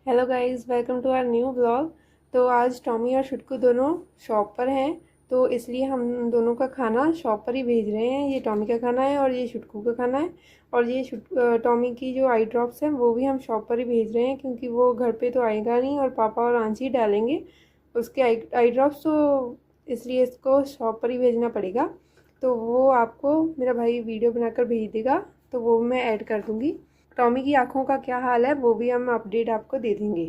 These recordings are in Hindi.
Hello guys, welcome to our new blog. तो आज टॉमी और शुटकू दोनों शॉप पर हैं, तो इसलिए हम दोनों का खाना शॉप पर ही भेज रहे हैं। ये टॉमी का खाना है और ये शुटकू का खाना है। और ये टॉमी की जो आई ड्रॉप्स हैं वो भी हम शॉप पर ही भेज रहे हैं, क्योंकि वो घर पे तो आएगा नहीं और पापा और आंची डालेंगे उसके आई ड्रॉप्स, तो इसलिए इसको शॉप पर ही भेजना पड़ेगा। तो वो आपको मेरा भाई वीडियो बनाकर भेज देगा, तो वो मैं ऐड कर दूँगी। टॉमी की आँखों का क्या हाल है वो भी हम अपडेट आपको दे देंगे।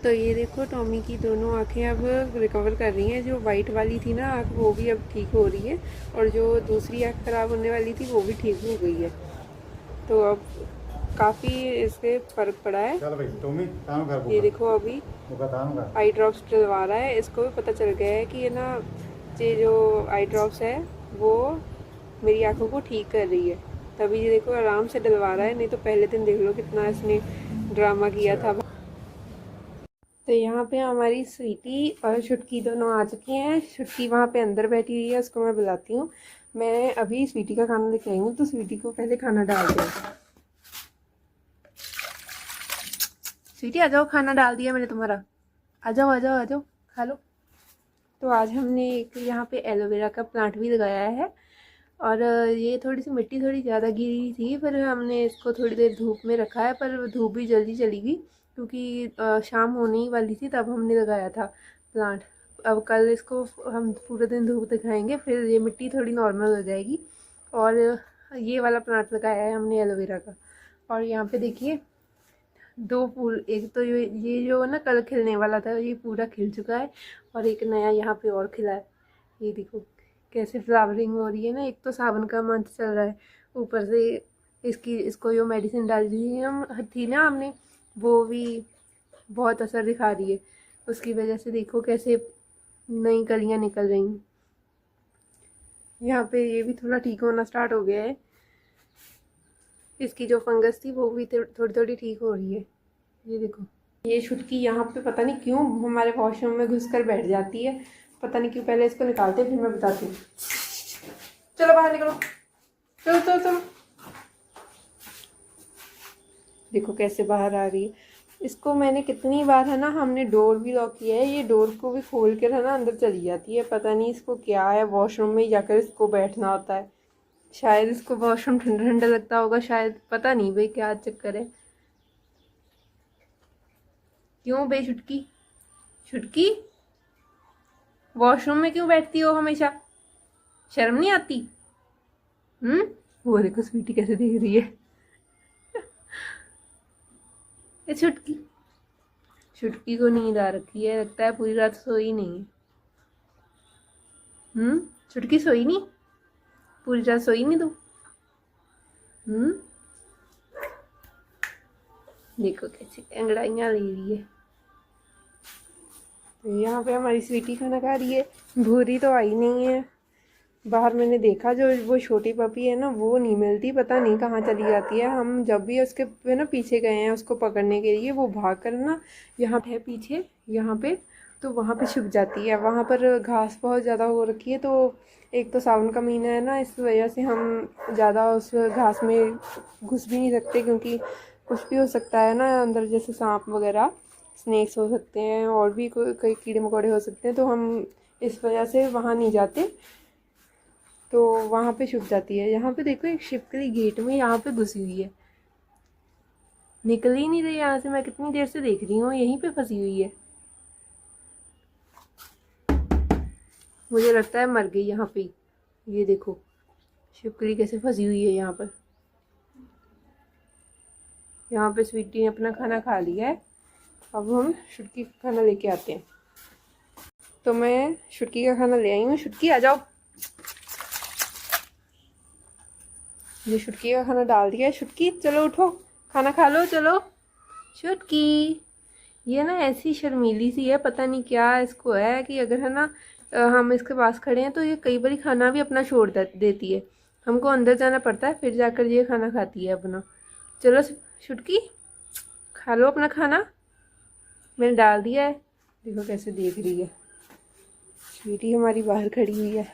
तो ये देखो, टॉमी की दोनों आँखें अब रिकवर कर रही हैं। जो वाइट वाली थी ना आँख, वो भी अब ठीक हो रही है, और जो दूसरी आँख ख़राब होने वाली थी वो भी ठीक हो गई है। तो अब काफ़ी इससे फ़र्क पड़ा है। चल भाई टॉमी तानु घर ये देखो, अभी आई ड्रॉप्स डलवा रहा है। इसको भी पता चल गया है कि ये ना, ये जो आई ड्रॉप्स है वो मेरी आँखों को ठीक कर रही है, तभी ये देखो आराम से डलवा रहा है। नहीं तो पहले दिन देख लो कितना इसने ड्रामा किया था। तो यहाँ पे हमारी स्वीटी और छुटकी दोनों आ चुकी हैं। छुटकी वहाँ पे अंदर बैठी हुई है, उसको मैं बुलाती हूँ। मैं अभी स्वीटी का खाना लेके आई हूँ, तो स्वीटी को पहले खाना डालते हैं। स्वीटी आ जाओ, खाना डाल दिया मैंने तुम्हारा। आ जाओ आ जाओ आ जाओ, खा लो। तो आज हमने एक यहाँ पे एलोवेरा का प्लांट भी लगाया है, और ये थोड़ी सी मिट्टी थोड़ी ज़्यादा गिरी थी, पर हमने इसको थोड़ी देर धूप में रखा है। पर धूप भी जल्दी चली गई, क्योंकि शाम होने ही वाली थी तब हमने लगाया था प्लांट। अब कल इसको हम पूरे दिन धूप दिखाएंगे, फिर ये मिट्टी थोड़ी नॉर्मल हो जाएगी। और ये वाला प्लांट लगाया है हमने एलोवेरा का। और यहाँ पे देखिए, दो फूल, एक तो ये जो ना कल खिलने वाला था ये पूरा खिल चुका है, और एक नया यहाँ पे और खिला है। ये देखो कैसे फ्लावरिंग हो रही है ना। एक तो सावन का मंथ चल रहा है, ऊपर से इसको जो मेडिसिन डाली थी ना हमने, वो भी बहुत असर दिखा रही है। उसकी वजह से देखो कैसे नई कलियां निकल रही हैं। यहाँ पे ये भी थोड़ा ठीक होना स्टार्ट हो गया है। इसकी जो फंगस थी वो भी थोड़ी थोड़ी ठीक हो रही है। ये देखो, ये छुटकी यहाँ पे पता नहीं क्यों हमारे वॉशरूम में घुस कर बैठ जाती है। पता नहीं क्यों। पहले इसको निकालते फिर मैं बताती हूँ। चलो बाहर निकलो, चलो चलो चलो। देखो कैसे बाहर आ रही है। इसको मैंने कितनी बार है ना, हमने डोर भी लॉक किया है, ये डोर को भी खोल कर है ना अंदर चली जाती है। पता नहीं इसको क्या है, वॉशरूम में ही जाकर इसको बैठना होता है। शायद इसको वॉशरूम ठंडा ठंडा लगता होगा, शायद, पता नहीं भाई क्या चक्कर है। क्यों बे छुटकी, छुटकी वॉशरूम में क्यों बैठती हो हमेशा? शर्म नहीं आती? वो देखो स्वीटी कैसे देख रही है। ये छुटकी, छुटकी को नींद आ रखी है, लगता है पूरी रात सोई नहीं है। छुटकी सोई नहीं, पूरी रात सोई नहीं तू? देखो कैसे अंगड़ाइयाँ ले रही है। तो यहाँ पे हमारी स्वीटी खाना खा रही है। भूरी तो आई नहीं है। बाहर मैंने देखा, जो वो छोटी पपी है ना वो नहीं मिलती, पता नहीं कहाँ चली जाती है। हम जब भी उसके पे ना पीछे गए हैं उसको पकड़ने के लिए, वो भाग कर ना यहाँ है पीछे, यहाँ पे, तो वहाँ पे छुप जाती है। वहाँ पर घास बहुत ज़्यादा हो रखी है, तो एक तो सावन का महीना है ना, इस वजह से हम ज़्यादा उस घास में घुस भी नहीं सकते, क्योंकि कुछ भी हो सकता है ना अंदर, जैसे सांप वगैरह, स्नेक्स हो सकते हैं, और भी कई कीड़े मकोड़े हो सकते हैं, तो हम इस वजह से वहाँ नहीं जाते। तो वहाँ पे छुप जाती है। यहाँ पे देखो, एक छिपकली गेट में यहाँ पे घुसी हुई है, निकल ही नहीं रही यहाँ से। मैं कितनी देर से देख रही हूँ, यहीं पे फंसी हुई है। मुझे लगता है मर गई यहाँ पे। ये देखो छिपकली कैसे फंसी हुई है यहाँ पर। यहाँ पे स्वीटी ने अपना खाना खा लिया है। अब हम छुटकी का खाना लेके आते हैं। तो मैं छुटकी का खाना ले आई हूँ। छुटकी आ जाओ। ये छुटकी का खाना डाल दिया है। छुटकी चलो उठो, खाना खा लो, चलो। छुटकी, ये ना ऐसी शर्मीली सी है, पता नहीं क्या इसको है कि अगर है ना हम इसके पास खड़े हैं तो ये कई बार खाना भी अपना छोड़ देती है। हमको अंदर जाना पड़ता है, फिर जाकर ये खाना खाती है अपना। चलो छुटकी, खा लो अपना खाना, मैंने डाल दिया है। देखो कैसे देख रही है। बेटी हमारी बाहर खड़ी हुई है,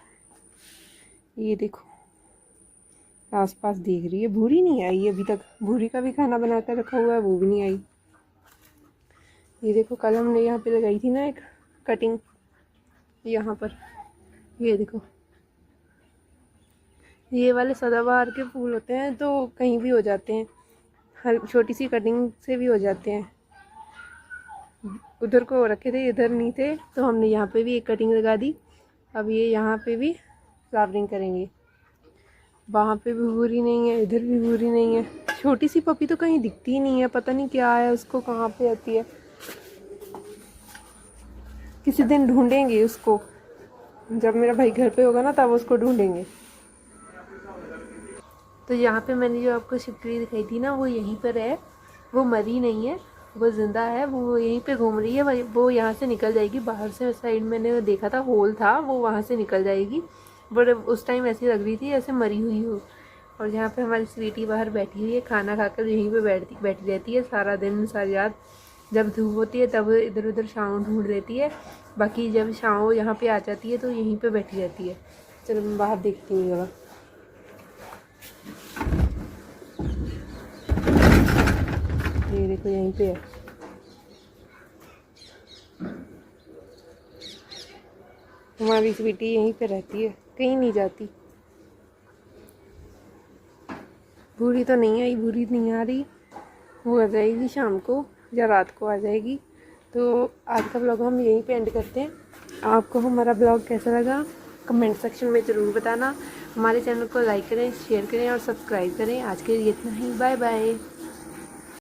ये देखो। आसपास देख रही है। भूरी नहीं आई अभी तक, भूरी का भी खाना बना कर रखा हुआ है, वो भी नहीं आई। ये देखो कल हमने यहाँ पे लगाई थी ना एक कटिंग, यहाँ पर, ये देखो, ये वाले सदाबहार के फूल होते हैं तो कहीं भी हो जाते हैं, हर छोटी सी कटिंग से भी हो जाते हैं। उधर को रखे थे, इधर नहीं थे, तो हमने यहाँ पे भी एक कटिंग लगा दी। अब ये यहाँ पे भी फ्लावरिंग करेंगे। वहाँ पे भी भूरी नहीं है, इधर भी भूरी नहीं है। छोटी सी पपी तो कहीं दिखती ही नहीं है, पता नहीं क्या है उसको, कहाँ पे आती है। किसी दिन ढूंढेंगे उसको, जब मेरा भाई घर पे होगा ना तब उसको ढूंढेंगे। तो यहाँ पे मैंने जो आपको छिपकली दिखाई थी ना, वो यहीं पर है, वो मरी नहीं है, वो ज़िंदा है, वो यहीं पे घूम रही है। वो यहाँ से निकल जाएगी बाहर से, साइड मैंने देखा था होल था, वो वहाँ से निकल जाएगी। बट उस टाइम ऐसी लग रही थी ऐसे मरी हुई हो। और यहाँ पे हमारी स्वीटी बाहर बैठी हुई है, खाना खाकर यहीं पे बैठी रहती है सारा दिन सारी रात। जब धूप होती है तब इधर उधर छाँव ढूंढ लेती है, बाकी जब छाँव यहाँ पे आ जाती है तो यहीं पे बैठी रहती है। चलो मैं बाहर देखती हूँ जरा। ये देखो यहीं पे है। हमारी स्वीटी यहीं पे रहती है, कहीं नहीं जाती। भूरी तो नहीं आई, भूरी नहीं आ रही, वो आ जाएगी शाम को या रात को आ जाएगी। तो आज का ब्लॉग हम यहीं पे एंड करते हैं। आपको हमारा ब्लॉग कैसा लगा कमेंट सेक्शन में ज़रूर बताना। हमारे चैनल को लाइक करें, शेयर करें और सब्सक्राइब करें। आज के लिए इतना ही, बाय बाय।